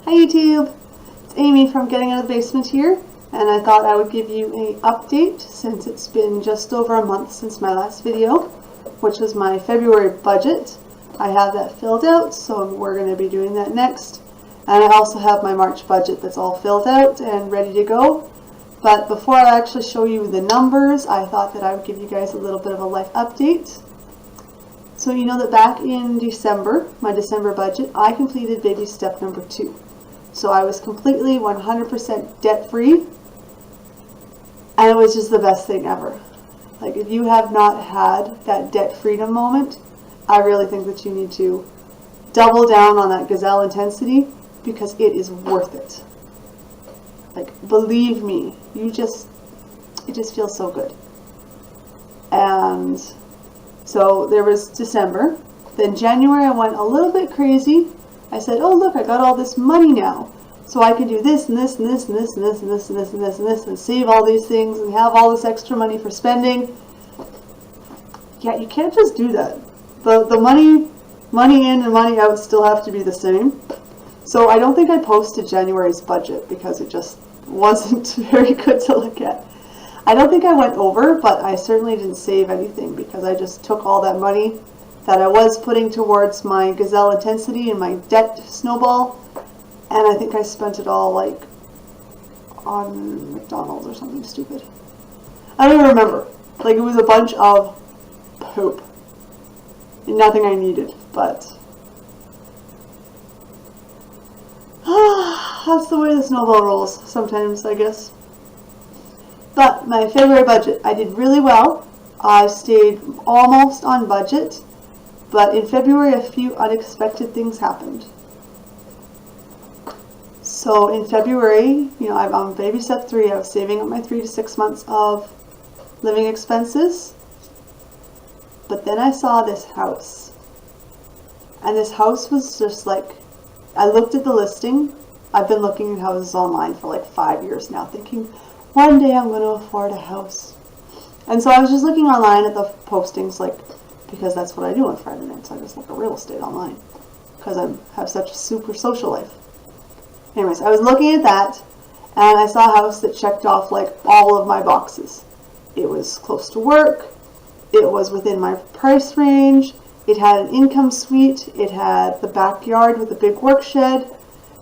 Hi YouTube, it's Amy from Getting Out of the Basement here, and I thought I would give you an update since it's been just over a month since my last video, which was my February budget. I have that filled out, so we're going to be doing that next. And I also have my March budget that's all filled out and ready to go. But before I actually show you the numbers, I thought that I would give you guys a little bit of a life update. So you know that back in December, my December budget, I completed baby step number 2. So I was completely 100% debt free, and it was just the best thing ever. Like, if you have not had that debt freedom moment, I really think that you need to double down on that gazelle intensity, because it is worth it. Like, believe me, it just feels so good. And so there was December. Then January I went a little bit crazy. I said, oh look, I got all this money now, so I can do this and this and this and this and this and this and this and this and this and save all these things and have all this extra money for spending. Yeah, you can't just do that. The money in and money out still have to be the same. So I don't think I posted January's budget because it just wasn't very good to look at. I don't think I went over, but I certainly didn't save anything because I just took all that money that I was putting towards my gazelle intensity and my debt snowball, and I think I spent it all like on McDonald's or something stupid. I don't even remember. Like, it was a bunch of poop. Nothing I needed, but that's the way the snowball rolls sometimes, I guess. But my February budget, I did really well. I stayed almost on budget, but in February a few unexpected things happened. So in February, you know, I'm on baby step 3. I was saving up my 3 to 6 months of living expenses. But then I saw this house. And this house was just like, I looked at the listing. I've been looking at houses online for like 5 years now, thinking, one day I'm going to afford a house. And so I was just looking online at the postings, like, because that's what I do on Friday nights. I just look at real estate online because I have such a super social life. Anyways, I was looking at that, and I saw a house that checked off like all of my boxes. It was close to work. It was within my price range. It had an income suite. It had the backyard with a big work shed.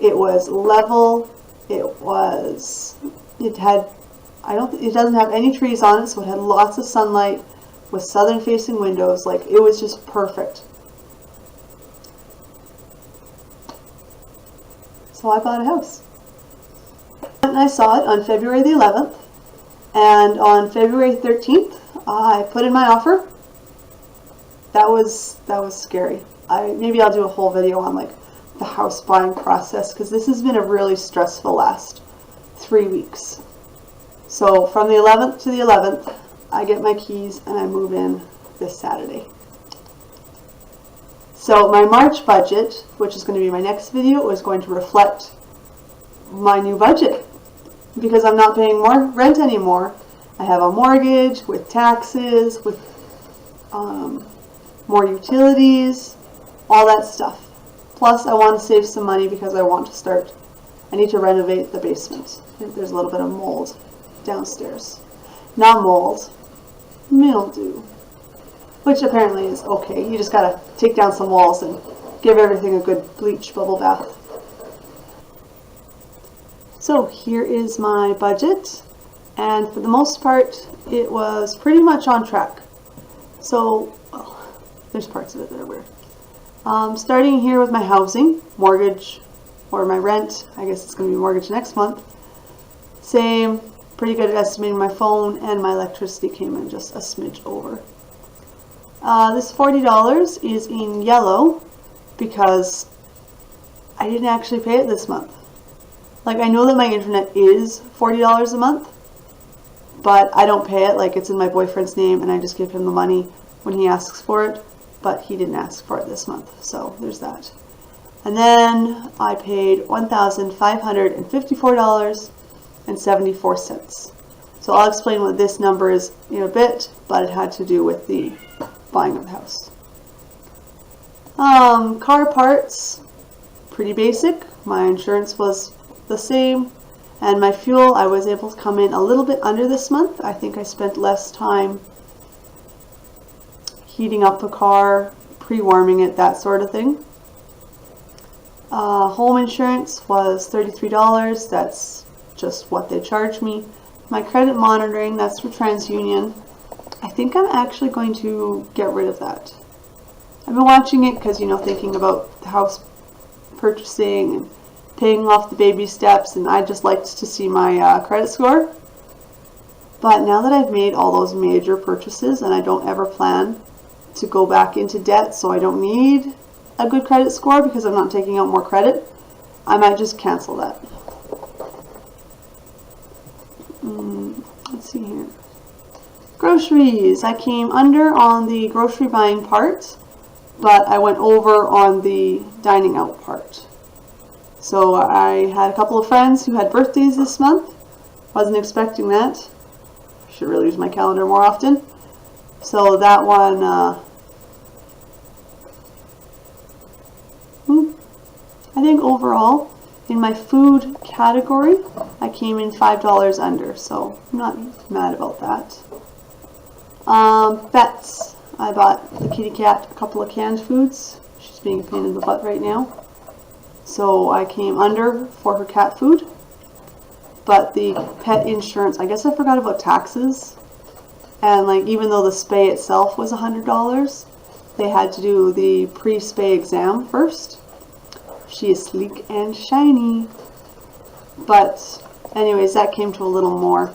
It was level. It doesn't have any trees on it, so it had lots of sunlight with southern facing windows. Like, it was just perfect. So I bought a house. And I saw it on February the 11th, and on February 13th, I put in my offer. That was scary. Maybe I'll do a whole video on like the house buying process, because this has been a really stressful last 3 weeks. So from the 11th to the 11th, I get my keys and I move in this Saturday. So my March budget, which is going to be my next video, is going to reflect my new budget, because I'm not paying more rent anymore. I have a mortgage with taxes, with more utilities, all that stuff. Plus I want to save some money because I need to renovate the basement. There's a little bit of mold downstairs. Not mold, mildew. Which apparently is okay. You just gotta take down some walls and give everything a good bleach bubble bath. So here is my budget, and for the most part it was pretty much on track. So there's parts of it that are weird. Starting here with my housing, mortgage, or my rent, I guess it's going to be mortgage next month. Same, pretty good at estimating my phone, and my electricity came in just a smidge over. This $40 is in yellow because I didn't actually pay it this month. Like, I know that my internet is $40 a month, but I don't pay it. Like, it's in my boyfriend's name, and I just give him the money when he asks for it, but he didn't ask for it this month, so there's that. And then I paid $1,554.74. So I'll explain what this number is in a bit, but it had to do with the buying of the house. Car parts, pretty basic. My insurance was the same, and my fuel, I was able to come in a little bit under this month. I think I spent less time heating up the car, pre-warming it, that sort of thing. Home insurance was $33. That's just what they charged me. My credit monitoring, that's for TransUnion. I think I'm actually going to get rid of that. I've been watching it because, thinking about the house purchasing and paying off the baby steps, and I just liked to see my credit score. But now that I've made all those major purchases and I don't ever plan to go back into debt, so I don't need a good credit score because I'm not taking out more credit, I might just cancel that. Let's see here. Groceries. I came under on the grocery buying part, but I went over on the dining out part. So I had a couple of friends who had birthdays this month. Wasn't expecting that. Should really use my calendar more often. So that one, I think overall, in my food category, I came in $5 under, so I'm not mad about that. Pets. I bought the kitty cat a couple of canned foods. She's being a pain in the butt right now. So I came under for her cat food. But the pet insurance, I guess I forgot about taxes. And even though the spay itself was $100, they had to do the pre-spay exam first. She is sleek and shiny. But anyways, that came to a little more.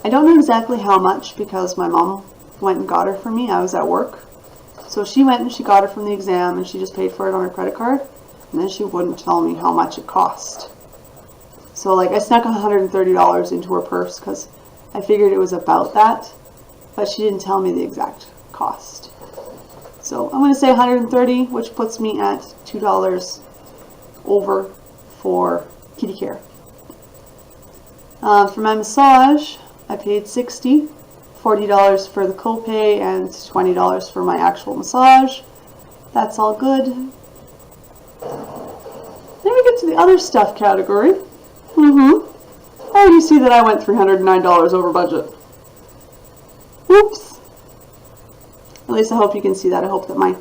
I don't know exactly how much because my mom went and got her for me. I was at work. So she went and she got her from the exam and she just paid for it on her credit card. And then she wouldn't tell me how much it cost. So I snuck $130 into her purse because I figured it was about that. But she didn't tell me the exact cost. So I'm going to say $130, which puts me at $2 over for kitty care. For my massage, I paid $60, $40 for the copay, and $20 for my actual massage. That's all good. Then we get to the other stuff category. I already see that I went $309 over budget. Oops. At least I hope you can see that. I hope that my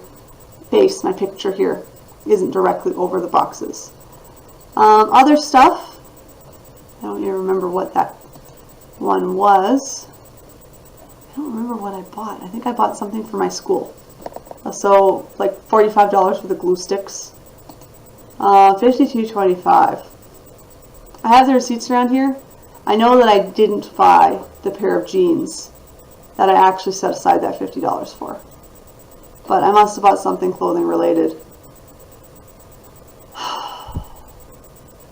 face, my picture here, isn't directly over the boxes. Other stuff, I don't even remember what that one was. I don't remember what I bought. I think I bought something for my school. So $45 for the glue sticks. $52.25. I have the receipts around here. I know that I didn't buy the pair of jeans that I actually set aside that $50 for. But I must have bought something clothing related.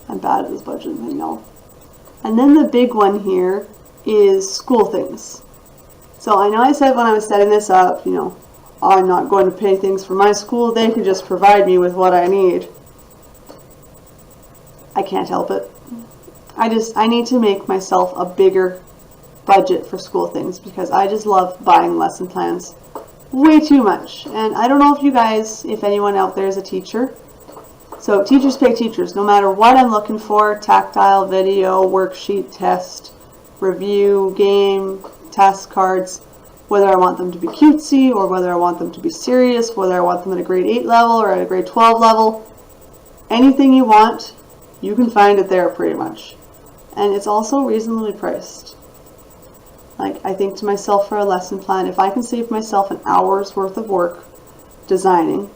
I'm bad at this budget, I know. And then the big one here is school things. So I know I said when I was setting this up, I'm not going to pay things for my school. They can just provide me with what I need. I can't help it. I need to make myself a bigger budget for school things because I just love buying lesson plans way too much. And I don't know if anyone out there is a teacher. So teachers pay teachers. No matter what I'm looking for, tactile, video, worksheet, test, review, game, task cards, whether I want them to be cutesy or whether I want them to be serious, whether I want them at a grade 8 level or at a grade 12 level, anything you want, you can find it there pretty much. And it's also reasonably priced. I think to myself for a lesson plan, if I can save myself an hour's worth of work designing,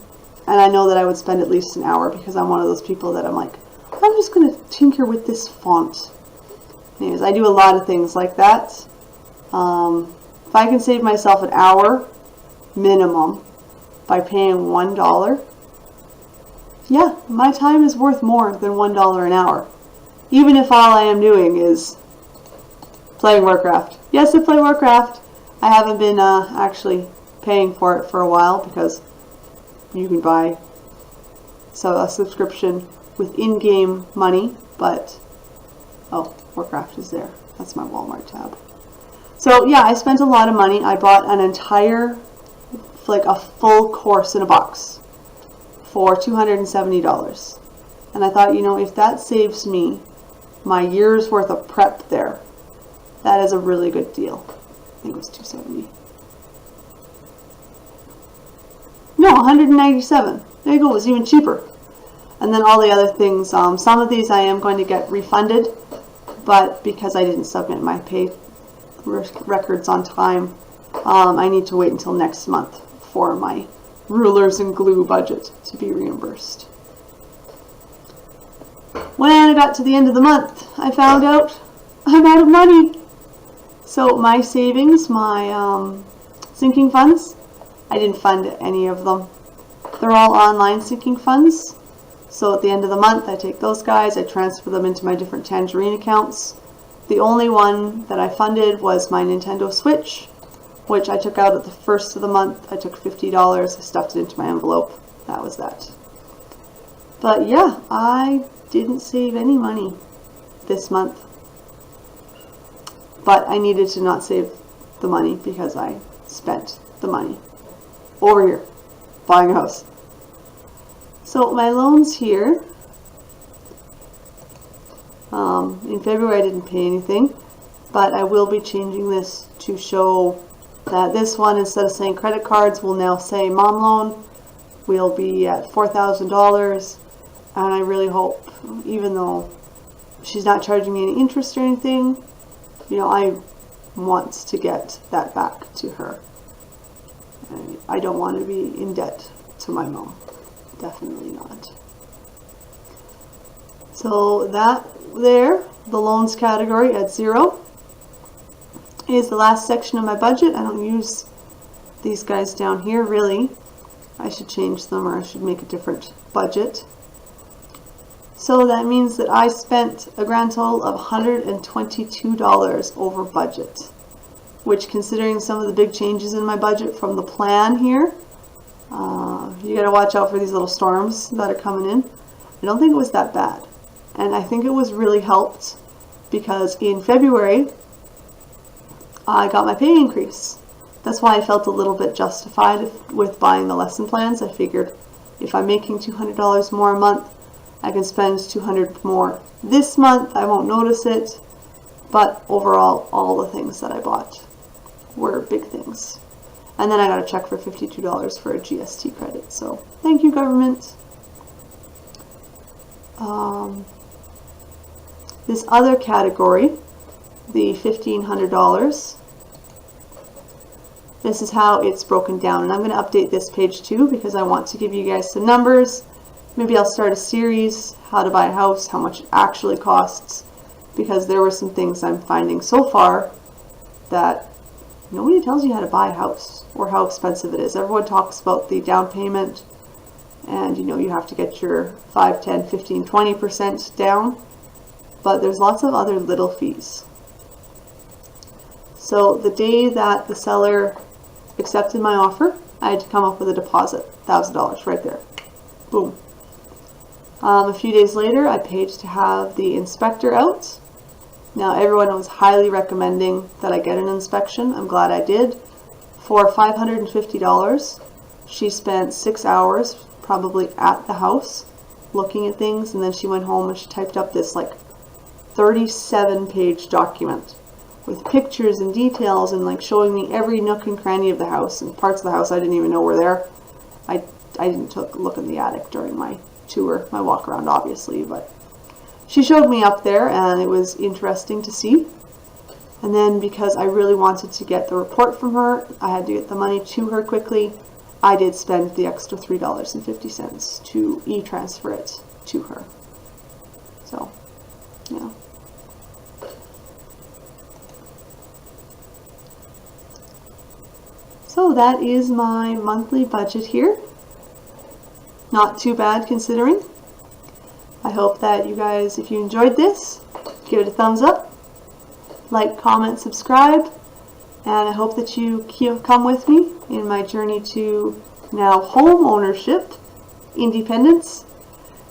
and I know that I would spend at least an hour because I'm one of those people that I'm just going to tinker with this font. Anyways, I do a lot of things like that. If I can save myself an hour minimum by paying $1, yeah, my time is worth more than $1 an hour. Even if all I am doing is playing Warcraft. Yes, I play Warcraft. I haven't been actually paying for it for a while because you can buy a subscription with in-game money, but Warcraft is there. That's my Walmart tab. So yeah, I spent a lot of money. I bought an entire, a full course in a box for $270. And I thought, you know, if that saves me my year's worth of prep there, that is a really good deal. I think it was $270. No, $197. There you go, it was even cheaper. And then all the other things, some of these I am going to get refunded, but because I didn't submit my pay records on time, I need to wait until next month for my rulers and glue budget to be reimbursed. When I got to the end of the month, I found out I'm out of money. So my savings, my sinking funds, I didn't fund any of them. They're all online sinking funds. So at the end of the month, I take those guys, I transfer them into my different Tangerine accounts. The only one that I funded was my Nintendo Switch, which I took out at the first of the month. I took $50, I stuffed it into my envelope. That was that. But yeah, I didn't save any money this month. But I needed to not save the money because I spent the money over here buying a house. So my loans here, in February I didn't pay anything, but I will be changing this to show that this one, instead of saying credit cards, will now say mom loan. We'll be at $4,000, and I really hope, even though she's not charging me any interest or anything, you know, I want to get that back to her. I don't want to be in debt to my mom. Definitely not. So that there, the loans category at 0, is the last section of my budget. I don't use these guys down here really. I should change them, or I should make a different budget. So that means that I spent a grand total of $122 over budget, which, considering some of the big changes in my budget from the plan here, you gotta watch out for these little storms that are coming in. I don't think it was that bad. And I think it was really helped because in February, I got my pay increase. That's why I felt a little bit justified with buying the lesson plans. I figured if I'm making $200 more a month, I can spend $200 more this month. I won't notice it. But overall, all the things that I bought were big things. And then I got a check for $52 for a GST credit. So thank you, government. This other category, the $1,500, this is how it's broken down. And I'm going to update this page too because I want to give you guys some numbers. Maybe I'll start a series, how to buy a house, how much it actually costs, because there were some things I'm finding so far that nobody tells you how to buy a house or how expensive it is. Everyone talks about the down payment and, you know, you have to get your 5, 10, 15, 20% down, but there's lots of other little fees. So the day that the seller accepted my offer, I had to come up with a deposit, $1,000 right there. Boom. A few days later, I paid to have the inspector out. Now, everyone was highly recommending that I get an inspection. I'm glad I did. For $550, she spent 6 hours probably at the house looking at things, and then she went home and she typed up this like 37-page document with pictures and details and like showing me every nook and cranny of the house and parts of the house I didn't even know were there. I didn't look in the attic during my tour, my walk around obviously, but she showed me up there and it was interesting to see. And then because I really wanted to get the report from her, I had to get the money to her quickly. I did spend the extra $3.50 to e-transfer it to her. So, yeah. So that is my monthly budget here. Not too bad considering. I hope that you guys, if you enjoyed this, give it a thumbs up, like, comment, subscribe, and I hope that you come with me in my journey to now home ownership, independence,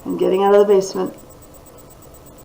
and getting out of the basement.